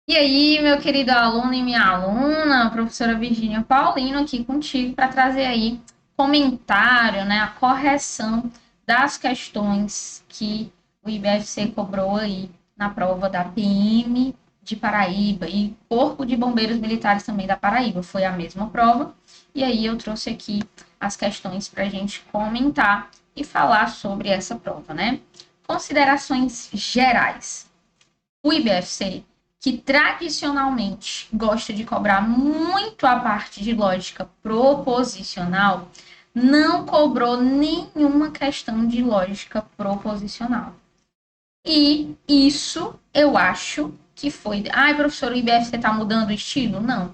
E aí, meu querido aluno e minha aluna, a professora Virgínia Paulino aqui contigo para trazer aí comentário, né, a correção das questões que o IBFC cobrou aí na prova da PM de Paraíba e Corpo de Bombeiros Militares também da Paraíba. Foi a mesma prova. E aí eu trouxe aqui as questões para a gente comentar e falar sobre essa prova, né? Considerações gerais. O IBFC, que tradicionalmente gosta de cobrar muito a parte de lógica proposicional, não cobrou nenhuma questão de lógica proposicional. E isso eu acho que foi. Ai, professor, o IBFC está mudando o estilo? Não.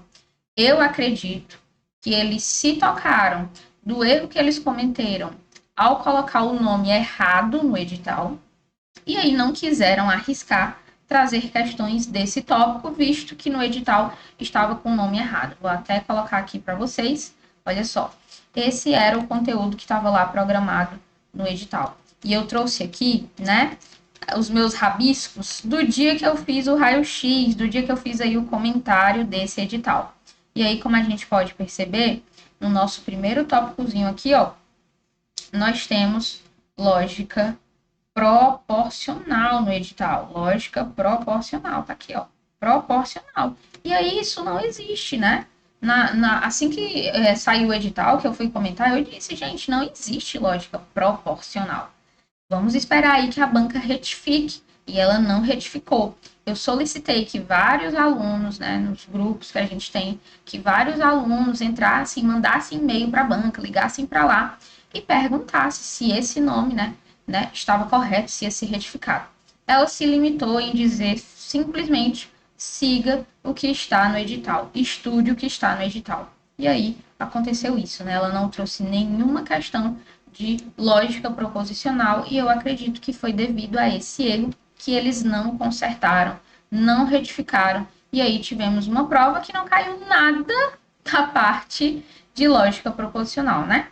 Eu acredito que eles se tocaram do erro que eles cometeram ao colocar o nome errado no edital e aí não quiseram arriscar trazer questões desse tópico, visto que no edital estava com o nome errado. Vou até colocar aqui para vocês. Olha só, esse era o conteúdo que estava lá programado no edital. E eu trouxe aqui, né, os meus rabiscos do dia que eu fiz o raio-x, do dia que eu fiz aí o comentário desse edital. E aí, como a gente pode perceber, no nosso primeiro tópicozinho aqui, ó, nós temos lógica proporcional no edital. Lógica proporcional, tá aqui, ó. Proporcional. E aí isso não existe, né? Assim que saiu o edital, que eu fui comentar, eu disse, gente, não existe lógica proporcional. Vamos esperar aí que a banca retifique. E ela não retificou. Eu solicitei que vários alunos, né, nos grupos que a gente tem, que vários alunos entrassem, mandassem e-mail para a banca, ligassem para lá e perguntassem se esse nome, né, estava correto, se ia ser retificado. Ela se limitou em dizer simplesmente siga o que está no edital, estude o que está no edital. E aí aconteceu isso, né? Ela não trouxe nenhuma questão de lógica proposicional e eu acredito que foi devido a esse erro que eles não consertaram, não retificaram e aí tivemos uma prova que não caiu nada da parte de lógica proposicional, né?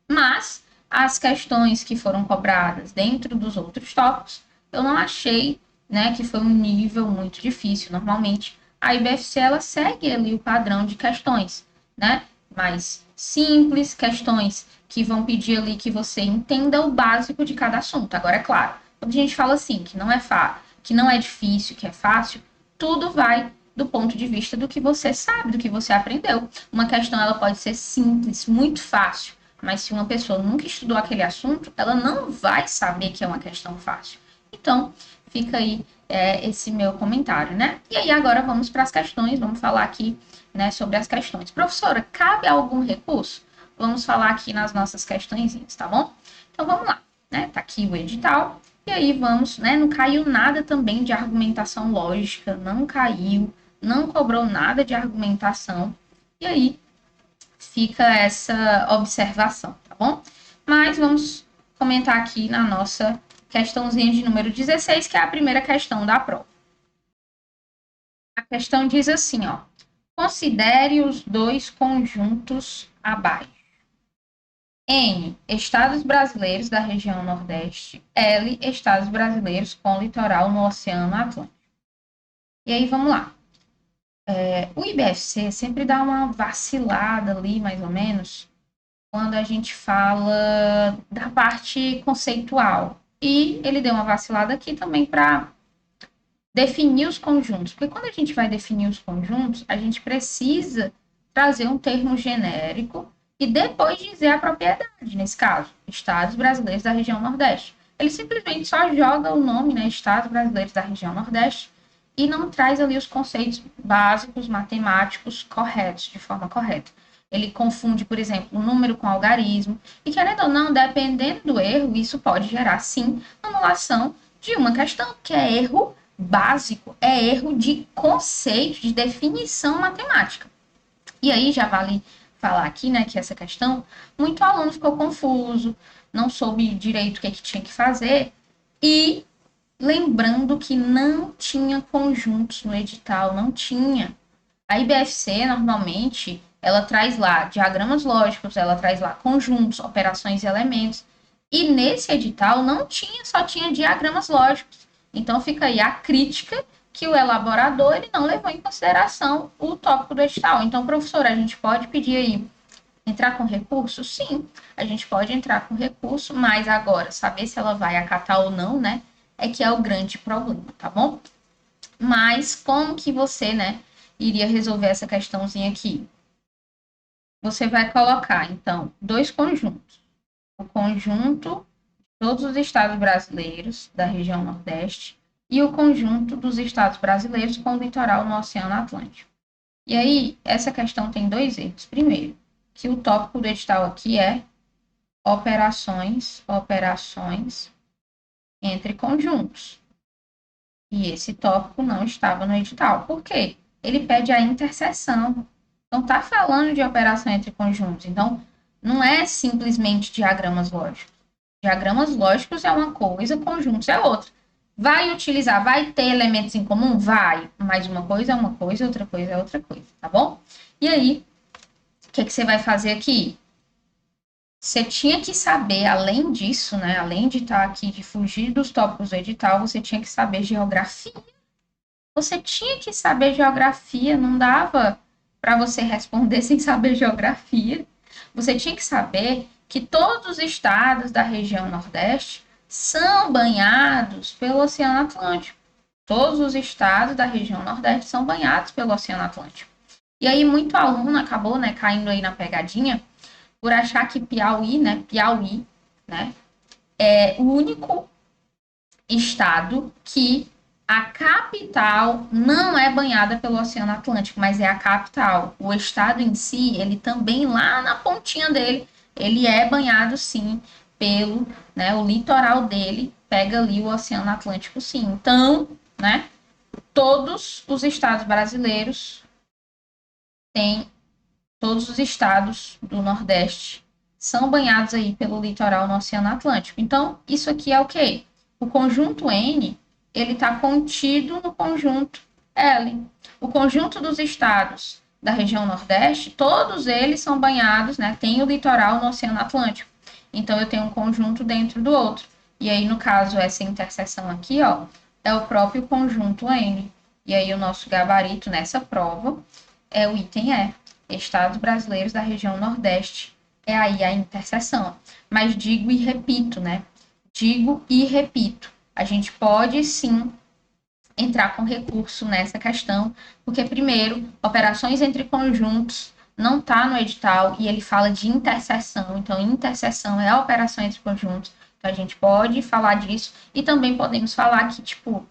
Mas as questões que foram cobradas dentro dos outros tópicos, eu não achei, né, que foi um nível muito difícil. Normalmente, a IBFC ela segue ali o padrão de questões, né, mais simples, questões que vão pedir ali que você entenda o básico de cada assunto. Agora, é claro, quando a gente fala assim, que não é fácil, que não é difícil, que é fácil, tudo vai do ponto de vista do que você sabe, do que você aprendeu. Uma questão ela pode ser simples, muito fácil, mas se uma pessoa nunca estudou aquele assunto, ela não vai saber que é uma questão fácil. Então, fica aí esse meu comentário, né? E aí agora vamos para as questões, vamos falar aqui, né, sobre as questões. Professora, cabe algum recurso? Vamos falar aqui nas nossas questõezinhas, tá bom? Então vamos lá, né? Tá aqui o edital. E aí vamos, né? Não caiu nada também de argumentação lógica, não caiu, não cobrou nada de argumentação. E aí fica essa observação, tá bom? Mas vamos comentar aqui na nossa questãozinha de número 16, que é a primeira questão da prova. A questão diz assim, ó: considere os dois conjuntos abaixo. N, estados brasileiros da região Nordeste. L, estados brasileiros com litoral no Oceano Atlântico. E aí, vamos lá. O IBFC sempre dá uma vacilada ali, mais ou menos, quando a gente fala da parte conceitual. E ele deu uma vacilada aqui também para definir os conjuntos. Porque quando a gente vai definir os conjuntos, a gente precisa trazer um termo genérico e depois dizer a propriedade, nesse caso, Estados Brasileiros da região Nordeste. Ele simplesmente só joga o nome, né, Estados Brasileiros da região Nordeste, e não traz ali os conceitos básicos matemáticos corretos, de forma correta. Ele confunde, por exemplo, o número com algarismo, e querendo ou não, dependendo do erro, isso pode gerar, sim, anulação de uma questão, que é erro básico, é erro de conceito, de definição matemática. E aí já vale falar aqui, né, que essa questão, muito aluno ficou confuso, não soube direito o que tinha que fazer, e lembrando que não tinha conjuntos no edital, não tinha. A IBFC, normalmente, ela traz lá diagramas lógicos, ela traz lá conjuntos, operações e elementos. E nesse edital não tinha, só tinha diagramas lógicos. Então fica aí a crítica que o elaborador ele não levou em consideração o tópico do edital. Então, professora, a gente pode pedir aí, entrar com recurso? Sim, a gente pode entrar com recurso, mas agora, saber se ela vai acatar ou não, né, é que é o grande problema, tá bom? Mas como que você, né, iria resolver essa questãozinha aqui? Você vai colocar, então, dois conjuntos. O conjunto de todos os estados brasileiros da região Nordeste e o conjunto dos estados brasileiros com o litoral no Oceano Atlântico. E aí, essa questão tem dois erros. Primeiro, que o tópico do edital aqui é operações entre conjuntos. E esse tópico não estava no edital. Por quê? Ele pede a interseção. Então, está falando de operação entre conjuntos. Então, não é simplesmente diagramas lógicos. Diagramas lógicos é uma coisa, conjuntos é outra. Vai utilizar, vai ter elementos em comum? Vai. Mas uma coisa é uma coisa, outra coisa é outra coisa, tá bom? E aí, o que você vai fazer aqui? Você tinha que saber, além disso, né? Além de estar aqui, de fugir dos tópicos do edital, você tinha que saber geografia. Você tinha que saber geografia, não dava para você responder sem saber geografia. Você tinha que saber que todos os estados da região Nordeste são banhados pelo Oceano Atlântico. Todos os estados da região Nordeste são banhados pelo Oceano Atlântico. E aí, muito aluno acabou, né, caindo aí na pegadinha por achar que Piauí, né, é o único estado que a capital não é banhada pelo Oceano Atlântico, mas é a capital. O estado em si, ele também lá na pontinha dele, ele é banhado sim pelo, né, o litoral dele pega ali o Oceano Atlântico sim. Então, né, todos os estados brasileiros têm, todos os estados do Nordeste são banhados aí pelo litoral no Oceano Atlântico. Então, isso aqui é o quê? O conjunto N, ele está contido no conjunto L. O conjunto dos estados da região Nordeste, todos eles são banhados, né? Tem o litoral no Oceano Atlântico. Então, eu tenho um conjunto dentro do outro. E aí, no caso, essa interseção aqui, ó, é o próprio conjunto N. E aí, o nosso gabarito nessa prova é o item E. Estados brasileiros da região Nordeste. É aí a interseção. Mas digo e repito, né? Digo e repito. A gente pode, sim, entrar com recurso nessa questão, porque, primeiro, operações entre conjuntos não está no edital e ele fala de interseção. Então, interseção é a operação entre conjuntos. Então, a gente pode falar disso e também podemos falar que, tipo,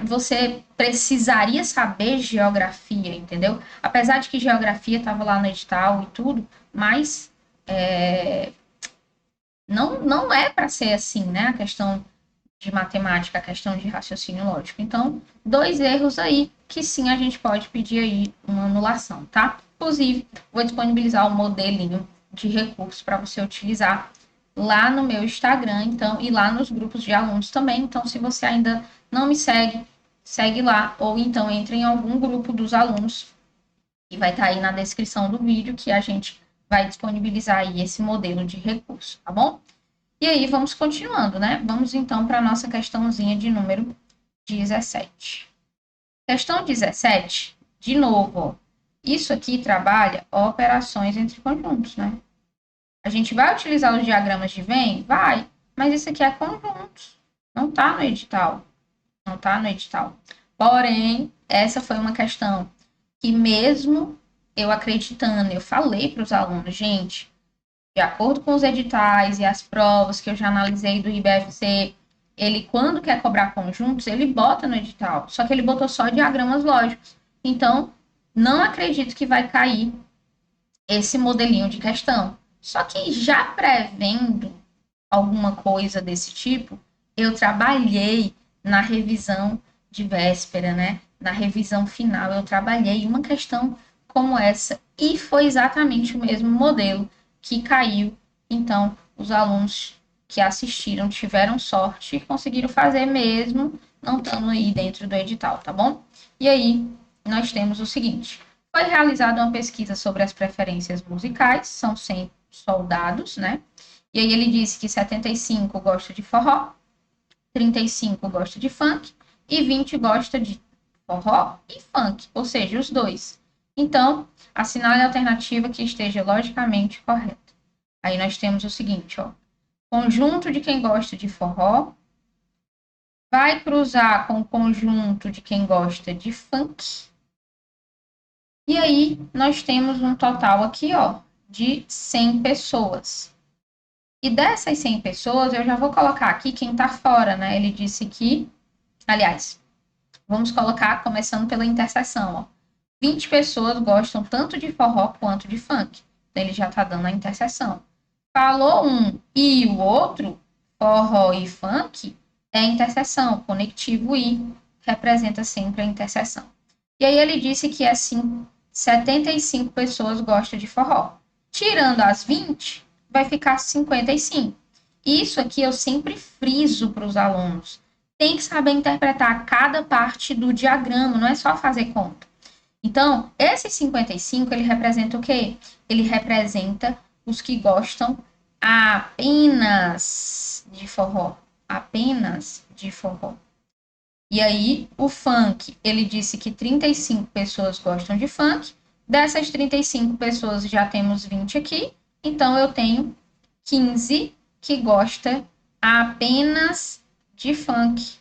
você precisaria saber geografia, entendeu? Apesar de que geografia estava lá no edital e tudo, mas não é para ser assim, né? A questão de matemática, a questão de raciocínio lógico. Então, dois erros aí que sim a gente pode pedir aí uma anulação, tá? Inclusive, vou disponibilizar o modelinho de recurso para você utilizar lá no meu Instagram, então, e lá nos grupos de alunos também. Então, se você ainda não me segue, segue lá, ou então entre em algum grupo dos alunos, e vai estar aí na descrição do vídeo que a gente vai disponibilizar aí esse modelo de recurso, tá bom? E aí, vamos continuando, né? Vamos então para a nossa questãozinha de número 17. Questão 17, de novo, ó, isso aqui trabalha operações entre conjuntos, né? A gente vai utilizar os diagramas de Venn? Vai, mas isso aqui é conjuntos, não está no edital. Não está no edital. Porém, essa foi uma questão que mesmo eu acreditando, eu falei para os alunos, gente, de acordo com os editais e as provas que eu já analisei do IBFC, ele, quando quer cobrar conjuntos, ele bota no edital. Só que ele botou só diagramas lógicos. Então, não acredito que vai cair esse modelinho de questão. Só que já prevendo alguma coisa desse tipo, eu trabalhei na revisão de véspera, né? Na revisão final, eu trabalhei uma questão como essa e foi exatamente o mesmo modelo que caiu. Então, os alunos que assistiram tiveram sorte e conseguiram fazer mesmo, não estando aí dentro do edital, tá bom? E aí, nós temos o seguinte: foi realizada uma pesquisa sobre as preferências musicais, são 100 soldados, né? E aí ele disse que 75 gosta de forró, 35 gosta de funk e 20 gosta de forró e funk, ou seja, os dois. Então, assinale a alternativa que esteja logicamente correta. Aí nós temos o seguinte, ó. Conjunto de quem gosta de forró vai cruzar com o conjunto de quem gosta de funk. E aí, nós temos um total aqui, ó, de 100 pessoas. E dessas 100 pessoas, eu já vou colocar aqui quem tá fora, né? Ele disse que, aliás, vamos colocar começando pela interseção, ó. 20 pessoas gostam tanto de forró quanto de funk. Então, ele já tá dando a interseção. Falou um e o outro, forró e funk, é a interseção, conectivo I, representa sempre a interseção. E aí ele disse que assim, 75 pessoas gostam de forró. Tirando as 20, vai ficar 55. Isso aqui eu sempre friso para os alunos. Tem que saber interpretar cada parte do diagrama, não é só fazer conta. Então, esse 55, ele representa o quê? Ele representa os que gostam apenas de forró. Apenas de forró. E aí, o funk, ele disse que 35 pessoas gostam de funk. Dessas 35 pessoas, já temos 20 aqui. Então, eu tenho 15 que gosta apenas de funk.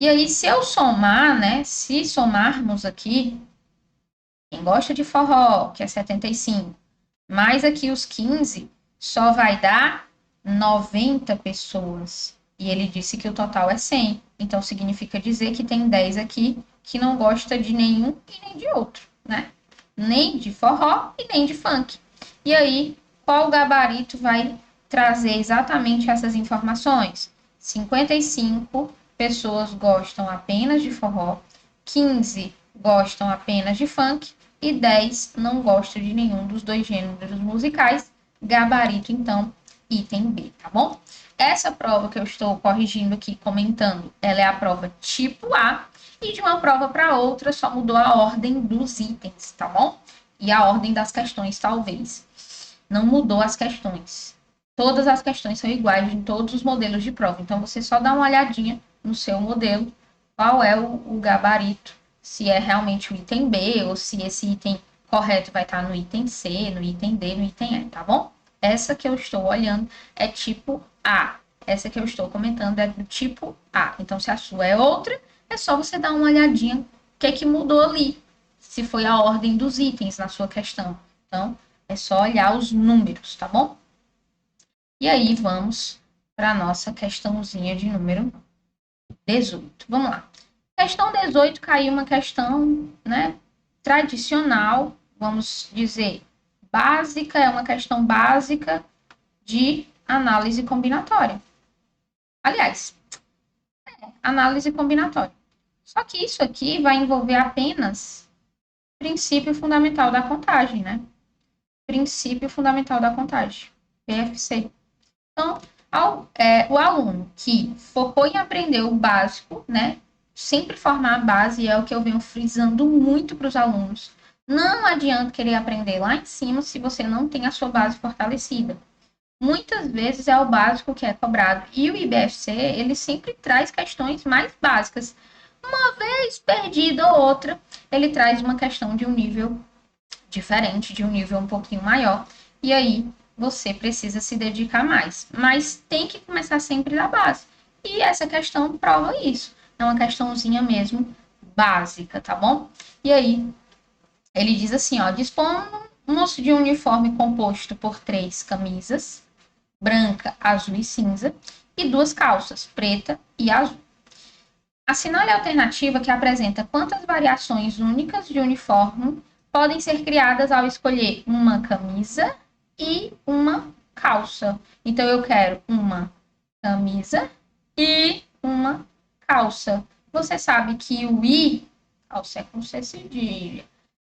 E aí, se eu somar, né? Se somarmos aqui, quem gosta de forró, que é 75, mais aqui os 15, só vai dar 90 pessoas. E ele disse que o total é 100. Então, significa dizer que tem 10 aqui que não gosta de nenhum e nem de outro, né? Nem de forró e nem de funk. E aí, qual gabarito vai trazer exatamente essas informações? 55 pessoas gostam apenas de forró, 15 gostam apenas de funk e 10 não gostam de nenhum dos dois gêneros musicais. Gabarito, então, item B, tá bom? Essa prova que eu estou corrigindo aqui, comentando, ela é a prova tipo A, e de uma prova para outra só mudou a ordem dos itens, tá bom? E a ordem das questões, talvez. Não mudou as questões. Todas as questões são iguais em todos os modelos de prova. Então, você só dá uma olhadinha no seu modelo, qual é o gabarito, se é realmente o item B, ou se esse item correto vai estar no item C, no item D, no item E, tá bom? Essa que eu estou olhando é tipo A. Essa que eu estou comentando é do tipo A. Então, se a sua é outra, é só você dar uma olhadinha o que é que mudou ali, se foi a ordem dos itens na sua questão. Então, é só olhar os números, tá bom? E aí, vamos para a nossa questãozinha de número 18. Vamos lá. Questão 18 caiu uma questão, né, tradicional, vamos dizer, básica, é uma questão básica de análise combinatória. Aliás, análise combinatória. Só que isso aqui vai envolver apenas princípio fundamental da contagem, né? Princípio fundamental da contagem, PFC. Então, o aluno que focou em aprender o básico, né? Sempre formar a base é o que eu venho frisando muito para os alunos. Não adianta querer aprender lá em cima se você não tem a sua base fortalecida. Muitas vezes é o básico que é cobrado. E o IBFC, ele sempre traz questões mais básicas. Uma vez perdida ou outra, ele traz uma questão de um nível diferente, de um nível um pouquinho maior. E aí, você precisa se dedicar mais. Mas tem que começar sempre da base. E essa questão prova isso. É uma questãozinha mesmo básica, tá bom? E aí, ele diz assim, ó, dispomos de um uniforme composto por 3 camisas, branca, azul e cinza, e 2 calças, preta e azul. Assinale a alternativa que apresenta quantas variações únicas de uniforme podem ser criadas ao escolher uma camisa e uma calça. Então, eu quero uma camisa e uma calça. Você sabe que o I, calça é com C cedilha.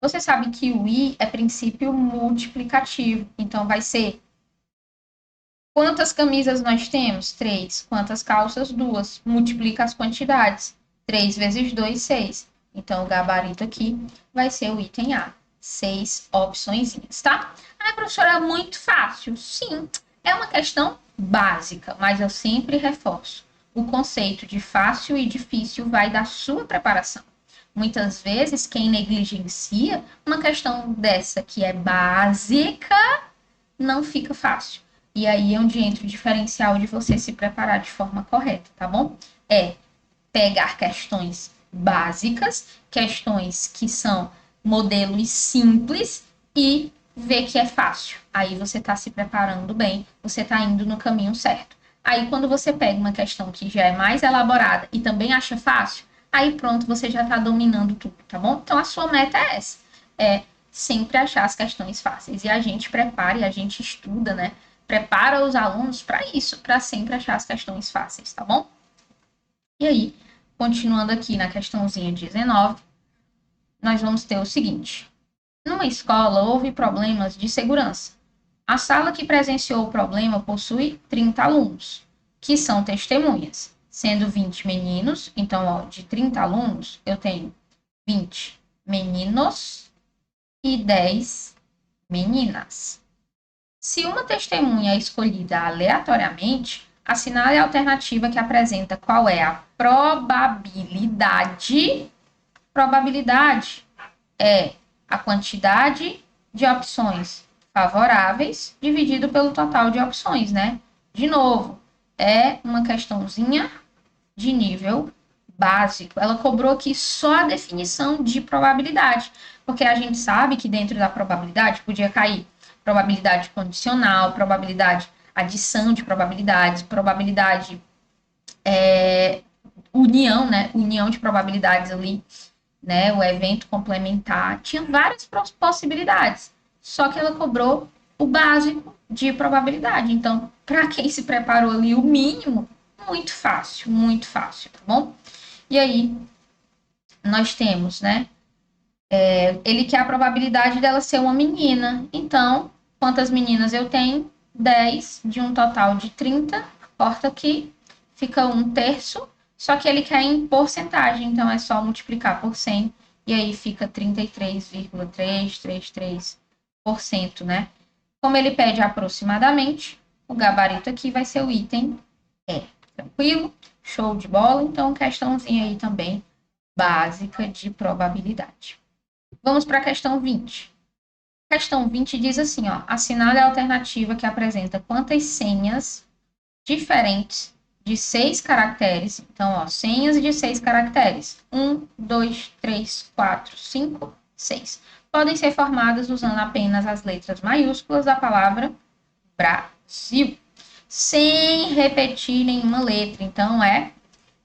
Você sabe que o I é princípio multiplicativo. Então, vai ser quantas camisas nós temos? 3. Quantas calças? 2. Multiplica as quantidades. 3 vezes 2, 6. Então, o gabarito aqui vai ser o item A. 6 opçõezinhas, tá? Ah, professora, é muito fácil. Sim, é uma questão básica, mas eu sempre reforço. o conceito de fácil e difícil vai da sua preparação. Muitas vezes, quem negligencia uma questão dessa que é básica, não fica fácil. E aí é onde entra o diferencial de você se preparar de forma correta, tá bom? É pegar questões básicas, questões que são modelos simples e ver que é fácil. Aí você está se preparando bem, você está indo no caminho certo. Aí quando você pega uma questão que já é mais elaborada e também acha fácil, aí pronto, você já está dominando tudo, tá bom? Então a sua meta é essa, é sempre achar as questões fáceis. E a gente prepara e a gente estuda, né? Prepara os alunos para isso, para sempre achar as questões fáceis, tá bom? E aí, continuando aqui na questãozinha 19, nós vamos ter o seguinte. Numa escola, houve problemas de segurança. A sala que presenciou o problema possui 30 alunos, que são testemunhas, sendo 20 meninos. Então, ó, de 30 alunos, eu tenho 20 meninos e 10 meninas. Se uma testemunha é escolhida aleatoriamente, assinale a alternativa que apresenta qual é a probabilidade. Probabilidade é a quantidade de opções favoráveis dividido pelo total de opções, né? De novo, é uma questãozinha de nível básico. Ela cobrou aqui só a definição de probabilidade, porque a gente sabe que dentro da probabilidade podia cair probabilidade condicional, probabilidade, adição de probabilidades, probabilidade união, né? União de probabilidades ali, né? O evento complementar. Tinha várias possibilidades, só que ela cobrou o básico de probabilidade. Então, para quem se preparou ali o mínimo, muito fácil, tá bom? E aí, nós temos, né? Ele quer a probabilidade dela ser uma menina. Então, quantas meninas eu tenho? 10 de um total de 30. Corta aqui, fica 1/3. Só que ele quer em porcentagem, então é só multiplicar por 100. E aí fica 33,333%, né? Como ele pede aproximadamente, o gabarito aqui vai ser o item E. Tranquilo? Show de bola? Então, questãozinha aí também básica de probabilidade. Vamos para a questão 20. Questão 20 diz assim, ó, assinale a alternativa que apresenta quantas senhas diferentes de 6 caracteres. Então, ó, senhas de 6 caracteres. 1, 2, 3, 4, 5, 6. Podem ser formadas usando apenas as letras maiúsculas da palavra Brasil, sem repetir nenhuma letra. Então, é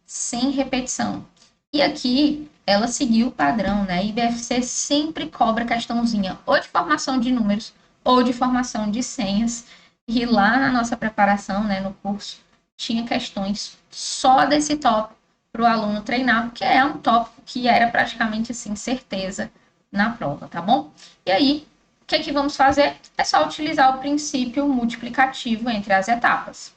sem repetição. E aqui, ela seguiu o padrão, né? IBFC sempre cobra questãozinha ou de formação de números ou de formação de senhas. E lá na nossa preparação, né, no curso, tinha questões só desse tópico para o aluno treinar, porque é um tópico que era praticamente assim, certeza na prova, tá bom? E aí, o que é que vamos fazer? É só utilizar o princípio multiplicativo entre as etapas.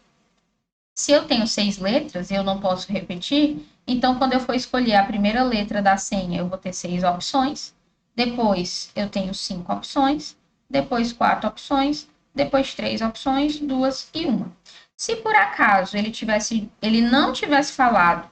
Se eu tenho 6 letras e eu não posso repetir, então quando eu for escolher a primeira letra da senha, eu vou ter 6 opções, depois eu tenho 5 opções, depois 4 opções, depois 3 opções, 2 e 1. Se por acaso ele não tivesse falado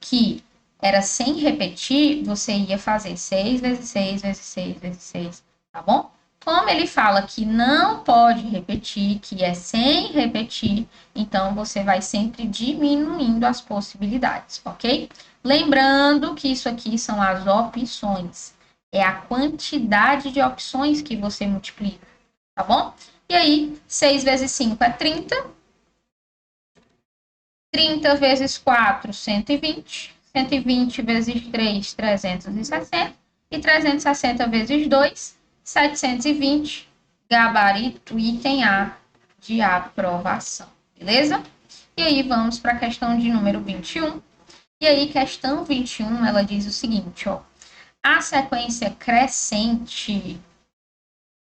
que era sem repetir, você ia fazer 6 vezes 6 vezes 6 vezes 6, tá bom? Como ele fala que não pode repetir, que é sem repetir, então você vai sempre diminuindo as possibilidades, ok? Lembrando que isso aqui são as opções. É a quantidade de opções que você multiplica, tá bom? E aí, 6 vezes 5 é 30. 30 vezes 4, 120. 120 vezes 3, 360. E 360 vezes 2, 720, gabarito item A de aprovação, beleza? E aí vamos para a questão de número 21. E aí, questão 21, ela diz o seguinte, ó. A sequência crescente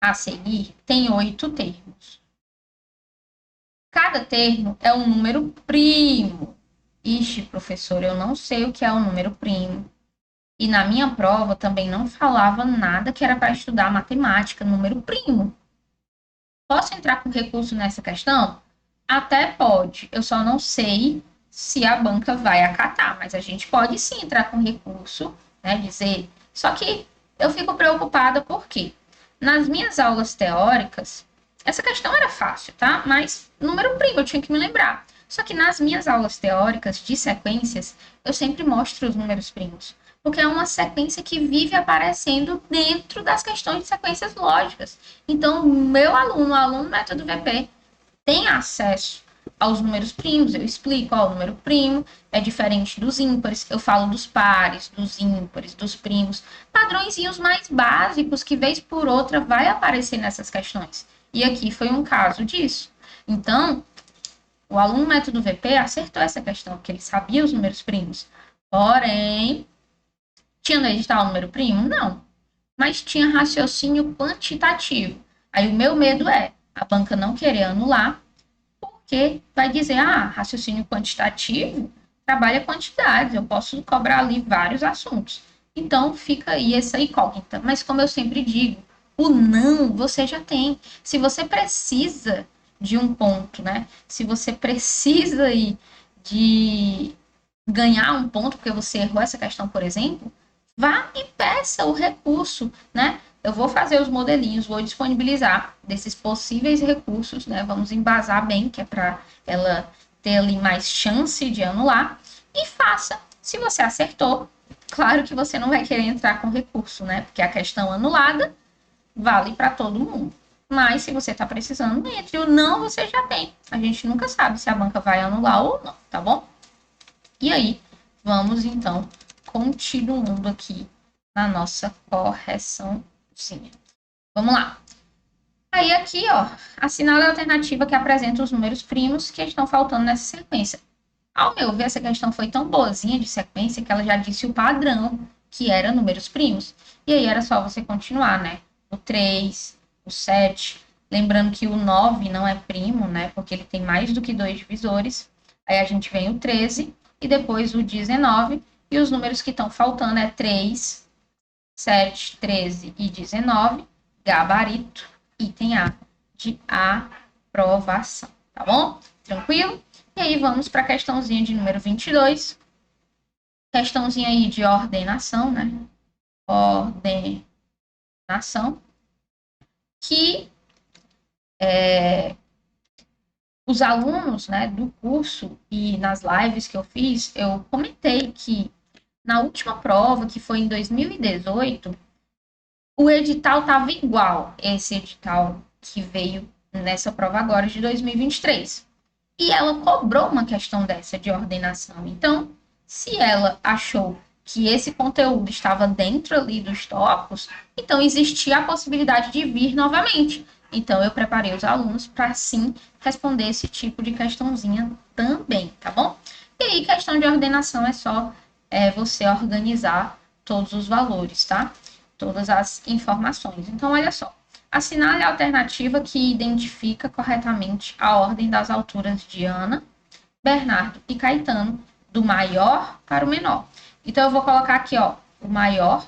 a seguir tem 8 termos. Cada termo é um número primo. Ixi, professor, eu não sei o que é um número primo. E na minha prova também não falava nada que era para estudar matemática, número primo. Posso entrar com recurso nessa questão? Até pode. Eu só não sei se a banca vai acatar, mas a gente pode sim entrar com recurso, né, dizer. Só que eu fico preocupada porque nas minhas aulas teóricas, essa questão era fácil, tá? Mas número primo eu tinha que me lembrar. Só que nas minhas aulas teóricas de sequências, eu sempre mostro os números primos, porque é uma sequência que vive aparecendo dentro das questões de sequências lógicas. Então, meu aluno, o aluno método VP, tem acesso aos números primos, eu explico, ó, o número primo é diferente dos ímpares, eu falo dos pares, dos ímpares, dos primos, padrõezinhos mais básicos que vez por outra vai aparecer nessas questões. E aqui foi um caso disso. Então, o aluno método VP acertou essa questão, porque ele sabia os números primos. Porém, tinha no edital o número primo? Não. Mas tinha raciocínio quantitativo. Aí o meu medo é a banca não querer anular, porque vai dizer, raciocínio quantitativo trabalha quantidades, eu posso cobrar ali vários assuntos. Então, fica aí essa incógnita. Mas, como eu sempre digo, o não você já tem. Se você precisa de um ponto, né? Se você precisa aí de ganhar um ponto, porque você errou essa questão, por exemplo, vá e peça o recurso, né? Eu vou fazer os modelinhos, vou disponibilizar desses possíveis recursos, né? Vamos embasar bem, que é para ela ter ali mais chance de anular, e faça. Se você acertou, claro que você não vai querer entrar com recurso, né? Porque a questão anulada vale para todo mundo. Mas se você está precisando, entre o não você já tem. A gente nunca sabe se a banca vai anular ou não, tá bom? E aí, vamos então continuando aqui na nossa correçãozinha. Vamos lá. Aí aqui, ó, assinale a alternativa que apresenta os números primos que estão faltando nessa sequência. Ao meu ver, essa questão foi tão boazinha de sequência que ela já disse o padrão, que era números primos. E aí era só você continuar, né? O 3, o 7. Lembrando que o 9 não é primo, né? Porque ele tem mais do que 2 divisores. Aí a gente vem o 13 e depois o 19. E os números que estão faltando é 3, 7, 13 e 19. Gabarito, item A de aprovação. Tá bom? Tranquilo? E aí vamos para a questãozinha de número 22. Questãozinha aí de ordenação, né? Ordenação. Que os alunos, né, do curso e nas lives que eu fiz, eu comentei que na última prova, que foi em 2018, o edital estava igual esse edital que veio nessa prova agora de 2023. E ela cobrou uma questão dessa de ordenação. Então, se ela achou que esse conteúdo estava dentro ali dos tópicos, então existia a possibilidade de vir novamente. Então, eu preparei os alunos para, sim, responder esse tipo de questãozinha também, tá bom? E aí, questão de ordenação é só você organizar todos os valores, tá? Todas as informações. Então, olha só. Assinale a alternativa que identifica corretamente a ordem das alturas de Ana, Bernardo e Caetano, do maior para o menor. Então, eu vou colocar aqui, ó, o maior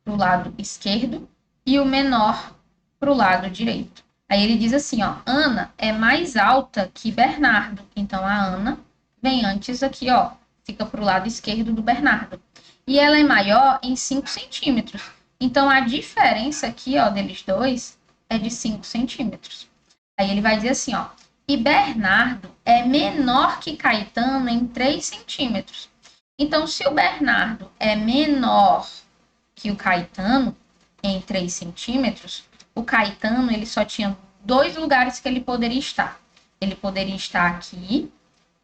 para o lado esquerdo e o menor para o lado direito. Aí ele diz assim, ó, Ana é mais alta que Bernardo. Então, a Ana vem antes aqui, ó, fica para o lado esquerdo do Bernardo. E ela é maior em 5 centímetros. Então, a diferença aqui, ó, deles dois é de 5 centímetros. Aí ele vai dizer assim, ó, e Bernardo é menor que Caetano em 3 centímetros. Então, se o Bernardo é menor que o Caetano em 3 centímetros, o Caetano, ele só tinha 2 lugares que ele poderia estar. Ele poderia estar aqui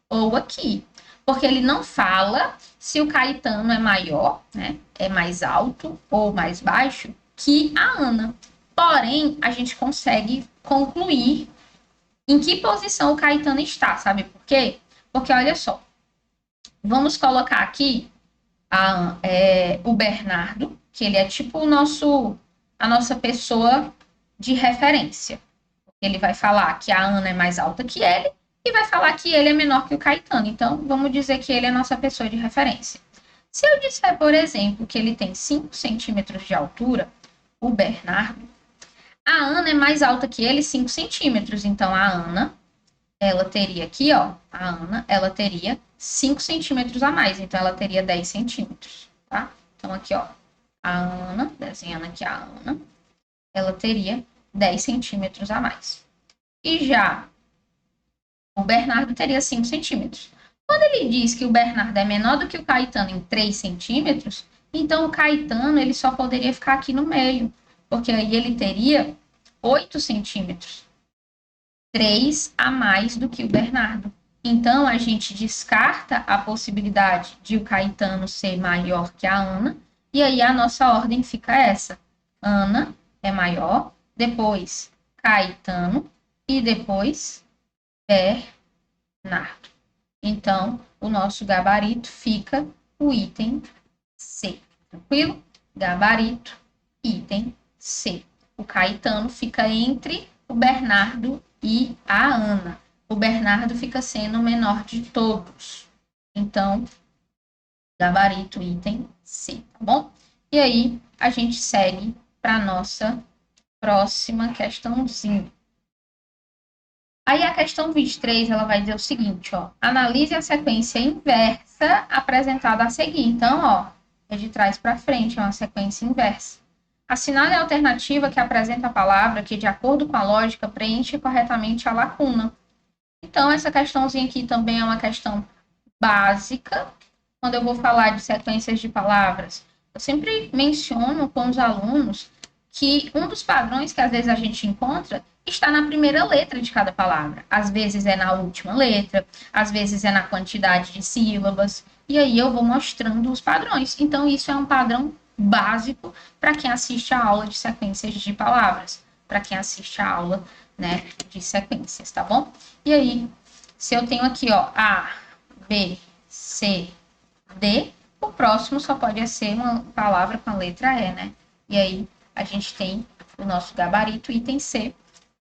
ou aqui. Porque ele não fala se o Caetano é maior, né, é mais alto ou mais baixo que a Ana. Porém, a gente consegue concluir em que posição o Caetano está, sabe por quê? Porque, olha só, vamos colocar aqui o Bernardo, que ele é tipo a nossa pessoa de referência. Ele vai falar que a Ana é mais alta que ele, e vai falar que ele é menor que o Caetano. Então, vamos dizer que ele é a nossa pessoa de referência. Se eu disser, por exemplo, que ele tem 5 centímetros de altura, o Bernardo, a Ana é mais alta que ele 5 centímetros. Então, a Ana ela teria aqui, ó, a Ana, ela teria 5 centímetros a mais, então ela teria 10 centímetros, tá? Então aqui, ó, a Ana, desenhando aqui a Ana, ela teria 10 centímetros a mais. E já o Bernardo teria 5 centímetros. Quando ele diz que o Bernardo é menor do que o Caetano em 3 centímetros, então o Caetano ele só poderia ficar aqui no meio, porque aí ele teria 8 centímetros. 3 a mais do que o Bernardo. Então, a gente descarta a possibilidade de o Caetano ser maior que a Ana, e aí a nossa ordem fica essa. Ana é maior, depois Caetano e depois Bernardo. Então, o nosso gabarito fica o item C. Tranquilo? Gabarito, item C. O Caetano fica entre o Bernardo e a Ana. O Bernardo fica sendo o menor de todos. Então, gabarito, item C, tá bom? E aí, a gente segue para a nossa próxima questãozinha. Aí a questão 23, ela vai dizer o seguinte, ó. Analise a sequência inversa apresentada a seguir. Então, ó, é de trás para frente, é uma sequência inversa. Assinale a alternativa que apresenta a palavra que, de acordo com a lógica, preenche corretamente a lacuna. Então, essa questãozinha aqui também é uma questão básica. Quando eu vou falar de sequências de palavras, eu sempre menciono com os alunos que um dos padrões que às vezes a gente encontra está na primeira letra de cada palavra. Às vezes é na última letra, às vezes é na quantidade de sílabas, e aí eu vou mostrando os padrões. Então, isso é um padrão básico para quem assiste a aula de sequências de palavras, para quem assiste a aula, né, de sequências, tá bom? E aí, se eu tenho aqui, ó, A, B, C, D, o próximo só pode ser uma palavra com a letra E, né? E aí, a gente tem o nosso gabarito, item C,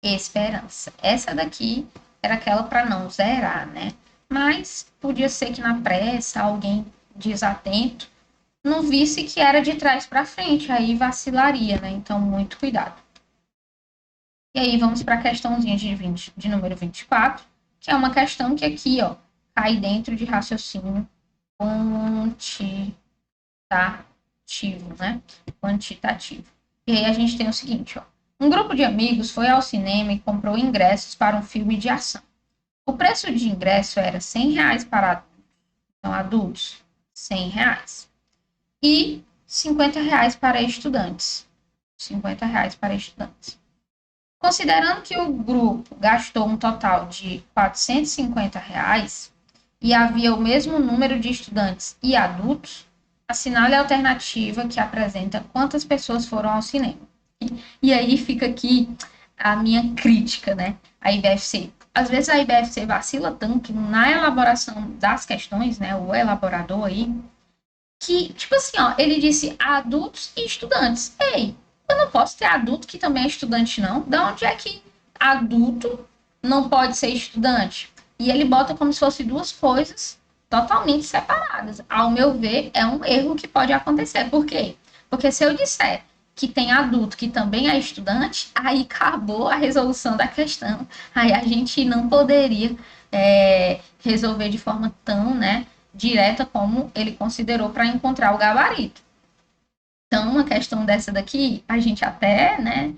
esperança. Essa daqui era aquela para não zerar, né? Mas podia ser que na pressa, alguém desatento não visse que era de trás para frente, aí vacilaria, né? Então, muito cuidado. E aí, vamos para a questãozinha de número 24, que é uma questão que aqui, ó, cai dentro de raciocínio quantitativo, né? Quantitativo. E aí, a gente tem o seguinte, ó. Um grupo de amigos foi ao cinema e comprou ingressos para um filme de ação. O preço de ingresso era R$100 para adultos, então, adultos, R$100. E R$50 para estudantes. R$50 para estudantes. Considerando que o grupo gastou um total de R$450 e havia o mesmo número de estudantes e adultos, assinale a alternativa que apresenta quantas pessoas foram ao cinema. E aí fica aqui a minha crítica, né? A IBFC. Às vezes a IBFC vacila tanto na elaboração das questões, né? O elaborador aí, que, tipo assim, ó, ele disse adultos e estudantes. Ei, eu não posso ter adulto que também é estudante, não. Da onde é que adulto não pode ser estudante? E ele bota como se fossem duas coisas totalmente separadas. Ao meu ver, é um erro que pode acontecer. Por quê? Porque se eu disser que tem adulto que também é estudante, aí acabou a resolução da questão. Aí a gente não poderia resolver de forma tão, né, direta como ele considerou para encontrar o gabarito. Então, uma questão dessa daqui, a gente até, né,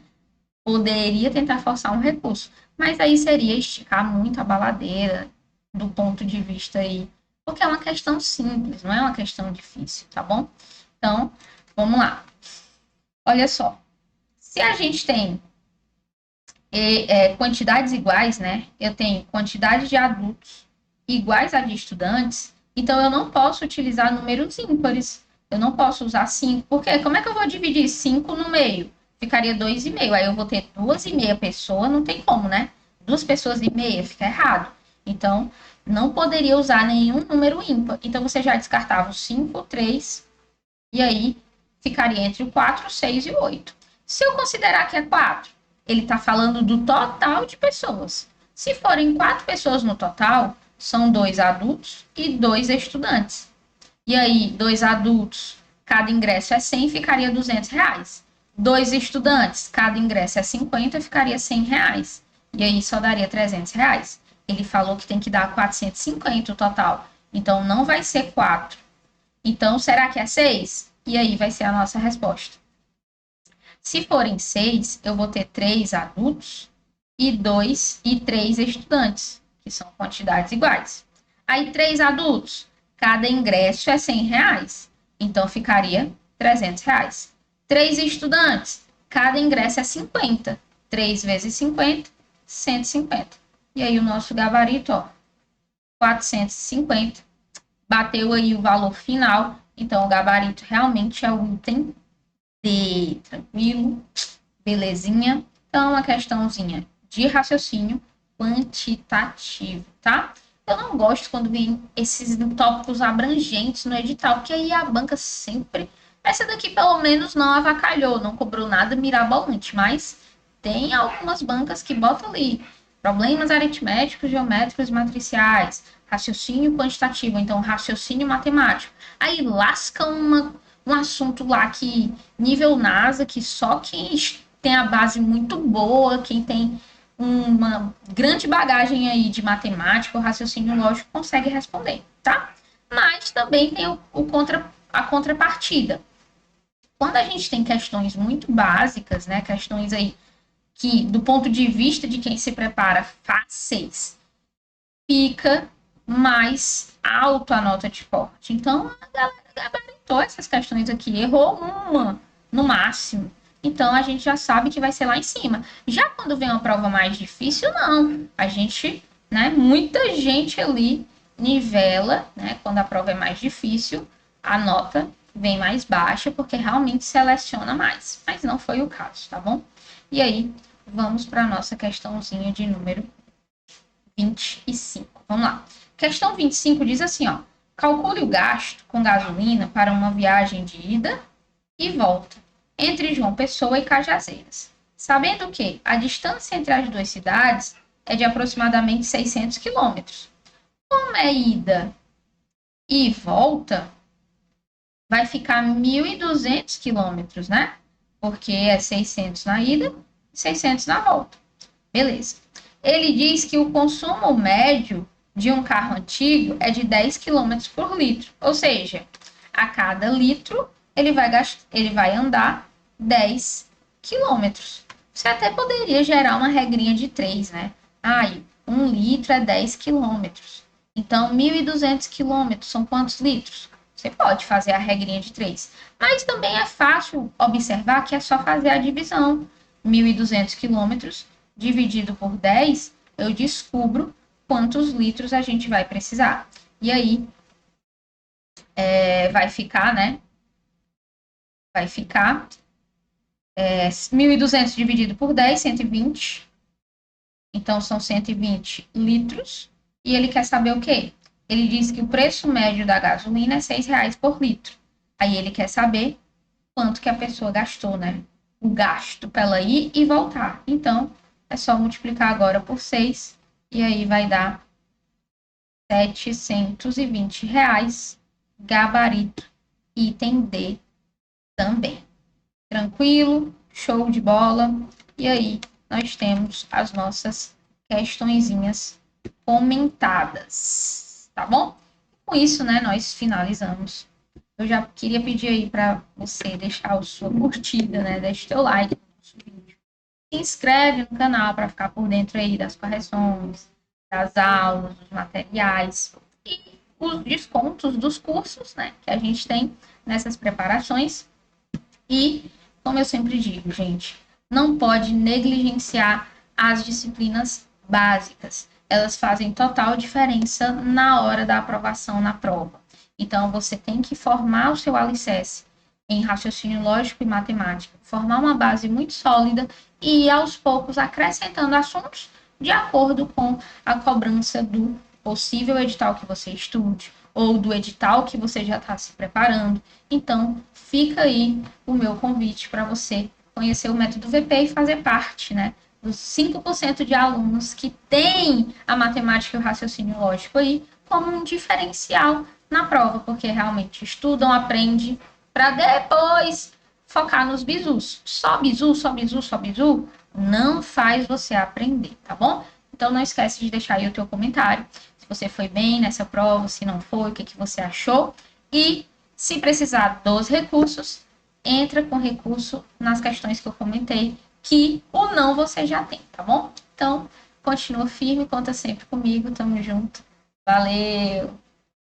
poderia tentar forçar um recurso, mas aí seria esticar muito a baladeira do ponto de vista aí, porque é uma questão simples, não é uma questão difícil, tá bom? Então, vamos lá. Olha só, se a gente tem quantidades iguais, né? Eu tenho quantidade de adultos iguais a de estudantes, então eu não posso utilizar números ímpares. Eu não posso usar 5, porque como é que eu vou dividir 5 no meio? Ficaria 2,5, aí eu vou ter 2,5 pessoas, não tem como, né? 2 pessoas e meia, fica errado. Então, não poderia usar nenhum número ímpar. Então, você já descartava o 5, o 3, e aí ficaria entre o 4, o 6 e o 8. Se eu considerar que é 4, ele está falando do total de pessoas. Se forem 4 pessoas no total, são 2 adultos e 2 estudantes. E aí, 2 adultos, cada ingresso é 100, ficaria R$200. 2 estudantes, cada ingresso é 50, ficaria R$100. E aí, só daria R$300. Ele falou que tem que dar 450 o total. Então, não vai ser 4. Então, será que é 6? E aí vai ser a nossa resposta. Se forem 6, eu vou ter 3 adultos e 3 estudantes, que são quantidades iguais. Aí, 3 adultos, cada ingresso é R$100. Então, ficaria R$300. 3 estudantes, cada ingresso é 50. 3 vezes 50, 150. E aí, o nosso gabarito, ó, 450. Bateu aí o valor final. Então, o gabarito realmente é o item D. Tranquilo? Belezinha? Então, uma questãozinha de raciocínio quantitativo, tá? Eu não gosto quando vem esses tópicos abrangentes no edital, porque aí a banca sempre... Essa daqui, pelo menos, não avacalhou, não cobrou nada mirabolante, mas tem algumas bancas que botam ali problemas aritméticos, geométricos e matriciais, raciocínio quantitativo, então raciocínio matemático. Aí lasca um assunto lá que nível NASA, que só quem tem a base muito boa, quem tem uma grande bagagem aí de matemática ou raciocínio lógico consegue responder, tá? Mas também tem a contrapartida. Quando a gente tem questões muito básicas, né, questões aí que, do ponto de vista de quem se prepara, fáceis, fica mais alto a nota de corte. Então, a galera gabaritou essas questões aqui, errou uma no máximo. Então, a gente já sabe que vai ser lá em cima. Já quando vem uma prova mais difícil, não. A gente, né, muita gente ali nivela, né, quando a prova é mais difícil, a nota vem mais baixa, porque realmente seleciona mais. Mas não foi o caso, tá bom? E aí, vamos para a nossa questãozinha de número 25. Vamos lá. Questão 25 diz assim, ó. Calcule o gasto com gasolina para uma viagem de ida e volta entre João Pessoa e Cajazeiras. Sabendo que a distância entre as duas cidades é de aproximadamente 600 quilômetros. Como é ida e volta, vai ficar 1.200 quilômetros, né? Porque é 600 na ida e 600 na volta. Beleza. Ele diz que o consumo médio de um carro antigo é de 10 km por litro. Ou seja, a cada litro ele vai andar 10 km. Você até poderia gerar uma regrinha de 3, né? Aí, 1 litro é 10 km. Então, 1.200 km são quantos litros? Você pode fazer a regrinha de 3. Mas também é fácil observar que é só fazer a divisão. 1.200 quilômetros dividido por 10, eu descubro quantos litros a gente vai precisar. E aí, vai ficar, né? Vai ficar 1.200 dividido por 10, 120. Então, são 120 litros. E ele quer saber o quê? Ele diz que o preço médio da gasolina é R$6 por litro. Aí ele quer saber quanto que a pessoa gastou, né? O gasto para ela ir e voltar. Então, é só multiplicar agora por 6 e aí vai dar R$720. Gabarito, item D também. Tranquilo? Show de bola? E aí, nós temos as nossas questõezinhas comentadas, tá bom? Com isso, né, nós finalizamos. Eu já queria pedir aí para você deixar a sua curtida, né, deixa o seu like no nosso vídeo. Se inscreve no canal para ficar por dentro aí das correções, das aulas, dos materiais e os descontos dos cursos, né, que a gente tem nessas preparações. E, como eu sempre digo, gente, não pode negligenciar as disciplinas básicas. Elas fazem total diferença na hora da aprovação na prova. Então, você tem que formar o seu alicerce em raciocínio lógico e matemática, formar uma base muito sólida e ir aos poucos acrescentando assuntos de acordo com a cobrança do possível edital que você estude ou do edital que você já está se preparando. Então, fica aí o meu convite para você conhecer o método VP e fazer parte, né, dos 5% de alunos que têm a matemática e o raciocínio lógico aí como um diferencial na prova, porque realmente estudam, aprendem, para depois focar nos bizus. Só bizu, só bizu, só bizu, não faz você aprender, tá bom? Então, Então, não esquece de deixar aí o teu comentário, se você foi bem nessa prova, se não foi, o que, que você achou. E, se precisar dos recursos, entra com recurso nas questões que eu comentei, que o não você já tem, tá bom? Então, continua firme, conta sempre comigo, tamo junto. Valeu!